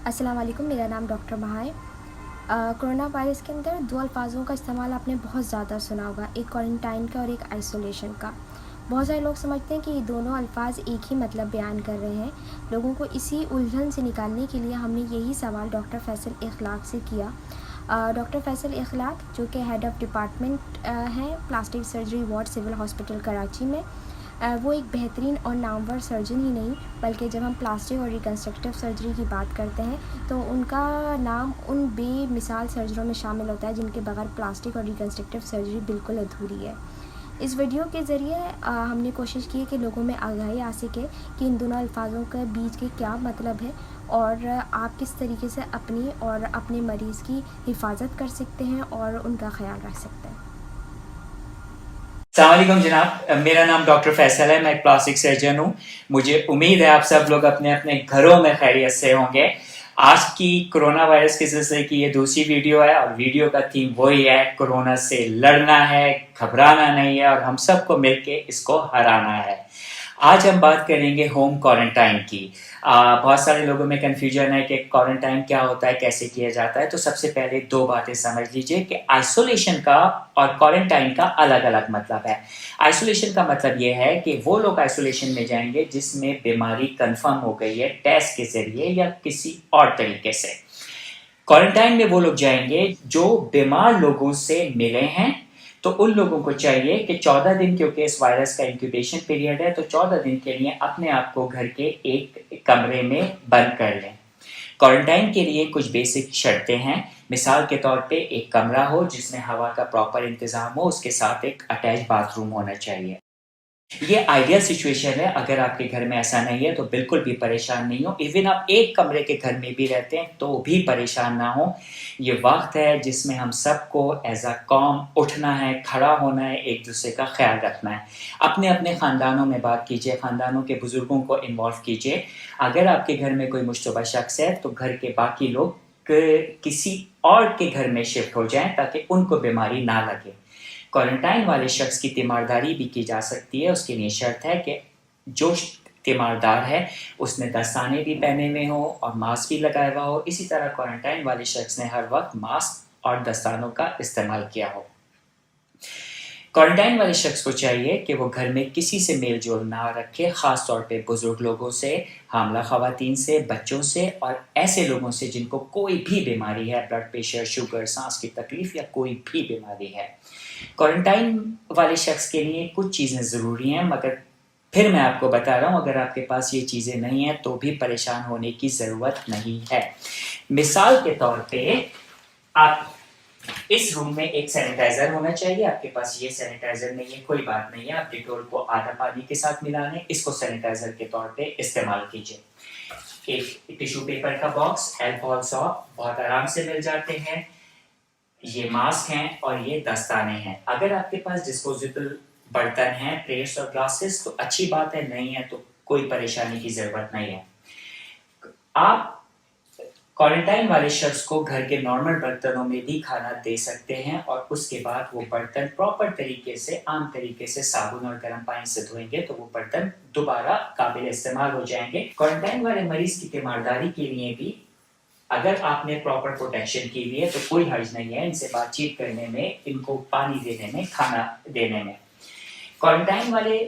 अस्सलाम वालेकुम, मेरा नाम डॉक्टर महा है। कोरोना वायरस के अंदर दो अल्फाज़ों का इस्तेमाल आपने बहुत ज़्यादा सुना होगा, एक क्वारंटाइन का और एक आइसोलेशन का। बहुत सारे लोग समझते हैं कि ये दोनों अल्फाज एक ही मतलब बयान कर रहे हैं। लोगों को इसी उलझन से निकालने के लिए हमने यही सवाल डॉक्टर फैसल इखलाक से किया। डॉक्टर फैसल इखलाक जो कि हेड ऑफ़ डिपार्टमेंट हैं plastic surgery ward civil hospital Karachi में। वो एक बेहतरीन और नामवर सर्जन ही नहीं बल्कि जब हम प्लास्टिक और रिकन्स्ट्रक्टिव सर्जरी की बात करते हैं तो उनका नाम उन बेमिसाल सर्जनों में शामिल होता है जिनके बगैर प्लास्टिक और रिकन्स्ट्रक्टिव सर्जरी बिल्कुल अधूरी है। इस वीडियो के ज़रिए हमने कोशिश की है कि लोगों में आगाही आ सके कि इन दोनों अल्फाज़ों के बीच के क्या मतलब है और आप किस तरीके से अपनी और अपने मरीज़ की हिफाजत कर सकते हैं और उनका ख्याल रख सकते हैं। अस्सलामुअलैकुम जनाब, मेरा नाम डॉक्टर फैसल है। मैं एक प्लास्टिक सर्जन हूँ। मुझे उम्मीद है आप सब लोग अपने अपने घरों में खैरियत से होंगे। आज की कोरोना वायरस के सिलसिले की ये दूसरी वीडियो है और वीडियो का थीम वही है, कोरोना से लड़ना है, घबराना नहीं है और हम सबको मिलके इसको हराना है। आज हम बात करेंगे होम क्वारंटाइन की। बहुत सारे लोगों में कन्फ्यूजन है कि क्वारंटाइन क्या होता है, कैसे किया जाता है। तो सबसे पहले दो बातें समझ लीजिए कि आइसोलेशन का और क्वारंटाइन का अलग अलग मतलब है। आइसोलेशन का मतलब ये है कि वो लोग आइसोलेशन में जाएंगे जिसमें बीमारी कंफर्म हो गई है टेस्ट के जरिए या किसी और तरीके से। क्वारंटाइन में वो लोग जाएंगे जो बीमार लोगों से मिले हैं। तो उन लोगों को चाहिए कि 14 दिन, क्योंकि इस वायरस का इंक्यूबेशन पीरियड है, तो 14 दिन के लिए अपने आप को घर के एक कमरे में बंद कर लें। क्वारंटाइन के लिए कुछ बेसिक शर्तें हैं। मिसाल के तौर पे एक कमरा हो जिसमें हवा का प्रॉपर इंतजाम हो, उसके साथ एक अटैच बाथरूम होना चाहिए। ये आइडियल सिचुएशन है। अगर आपके घर में ऐसा नहीं है तो बिल्कुल भी परेशान नहीं हो। इवन आप एक कमरे के घर में भी रहते हैं तो भी परेशान ना हो। ये वक्त है जिसमें हम सबको एज अ कॉम उठना है, खड़ा होना है, एक दूसरे का ख्याल रखना है। अपने अपने ख़ानदानों में बात कीजिए, ख़ानदानों के बुज़ुर्गों को इन्वॉल्व कीजिए। अगर आपके घर में कोई मुश्तबा शख्स है तो घर के बाकी लोग किसी और के घर में शिफ्ट हो जाएं ताकि उनको बीमारी ना लगे। क्वारंटाइन वाले शख्स की तीमारदारी भी की जा सकती है। उसके लिए शर्त है कि जो तीमारदार है उसने दस्ताने भी पहने हुए हो और मास्क भी लगाया हुआ हो। इसी तरह क्वारंटाइन वाले शख्स ने हर वक्त मास्क और दस्तानों का इस्तेमाल किया हो। क्वारंटाइन वाले शख्स को चाहिए कि वो घर में किसी से मेल जोल ना रखे, ख़ास तौर पे बुजुर्ग लोगों से, हामला ख़वातीन से, बच्चों से और ऐसे लोगों से जिनको कोई भी बीमारी है, ब्लड प्रेशर, शुगर, सांस की तकलीफ या कोई भी बीमारी है। क्वारंटाइन वाले शख्स के लिए कुछ चीज़ें ज़रूरी हैं, मगर फिर मैं आपको बता रहा हूँ अगर आपके पास ये चीज़ें नहीं हैं तो भी परेशान होने की ज़रूरत नहीं है। मिसाल के तौर पे आप इस रूम में एक सैनिटाइजर होना चाहिए। आपके पास ये सैनिटाइजर नहीं है, कोई बात नहीं है, आप डिटोल को आधा पानी के साथ मिला लें, इसको सैनिटाइजर के तौर पे इस्तेमाल कीजिए। एक टिश्यू पेपर का बॉक्स, अल्कोहल सॉप बहुत आराम से मिल जाते हैं। ये मास्क हैं और ये दस्ताने हैं। अगर आपके पास डिस्पोजेबल बर्तन हैं, प्लेट्स और ग्लासेस, तो अच्छी बात है, नहीं है तो कोई परेशानी की ज़रूरत नहीं है। आप क्वारंटाइन वाले शख्स को घर के नॉर्मल बर्तनों में भी खाना दे सकते हैं और उसके बाद वो बर्तन प्रॉपर तरीके से, आम तरीके से साबुन और गर्म पानी से धोएंगे तो वो बर्तन दोबारा काबिल इस्तेमाल हो जाएंगे। क्वारंटाइन वाले मरीज की तीमारदारी के लिए भी अगर आपने प्रॉपर प्रोटेक्शन की हुई है तो कोई हर्ज नहीं है इनसे बातचीत करने में, इनको पानी देने में, खाना देने में। क्वारंटाइन वाले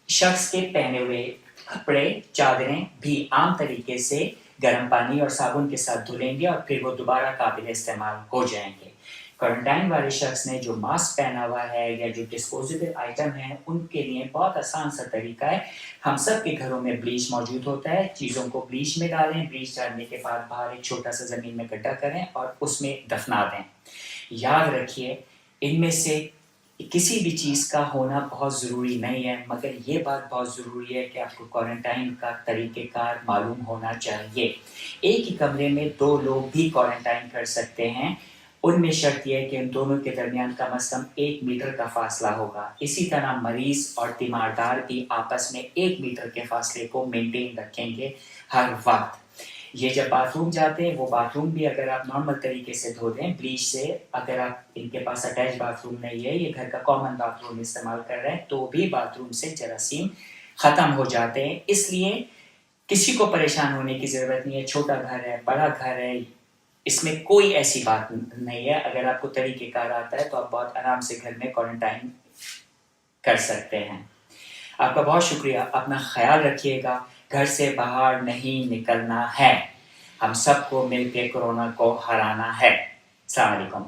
शख्स के पहने हुए कपड़े, चादरें भी आम तरीके से गर्म पानी और साबुन के साथ धुलेंगे और फिर वो दोबारा काबिल इस्तेमाल हो जाएंगे। क्वारंटाइन वाले शख्स ने जो मास्क पहना हुआ है या जो डिस्पोजेबल आइटम है उनके लिए बहुत आसान सा तरीका है। हम सब के घरों में ब्लीच मौजूद होता है। चीज़ों को ब्लीच में डालें, ब्लीच डालने के बाद बाहर एक छोटा सा ज़मीन में गड्ढा करें और उसमें दफना दें। याद रखिए, इनमें से किसी भी चीज़ का होना बहुत ज़रूरी नहीं है, मगर ये बात बहुत ज़रूरी है कि आपको क्वारंटाइन का तरीक़ेकार मालूम होना चाहिए। एक ही कमरे में 2 लोग भी क्वारंटाइन कर सकते हैं। उनमें शर्त यह है कि उन दोनों के दरमियान कम से कम 1 मीटर का फासला होगा। इसी तरह मरीज़ और तीमारदार भी आपस में 1 मीटर के फासले को मेंटेन रखेंगे हर वक्त। ये जब बाथरूम जाते हैं वो बाथरूम भी अगर आप नॉर्मल तरीके से धो दें ब्लीच से, अगर आप इनके पास अटैच बाथरूम नहीं है, ये घर का कॉमन बाथरूम इस्तेमाल कर रहे हैं, तो भी बाथरूम से जरासीम ख़त्म हो जाते हैं। इसलिए किसी को परेशान होने की ज़रूरत नहीं है, छोटा घर है, बड़ा घर है, इसमें कोई ऐसी बात नहीं है। अगर आपको तरीक़ेकार आता है तो आप बहुत आराम से घर में क्वारंटाइन कर सकते हैं। आपका बहुत शुक्रिया, अपना ख़्याल रखिएगा, घर से बाहर नहीं निकलना है। हम सबको मिलकर कोरोना को हराना है। अस्सलाम वालेकुम।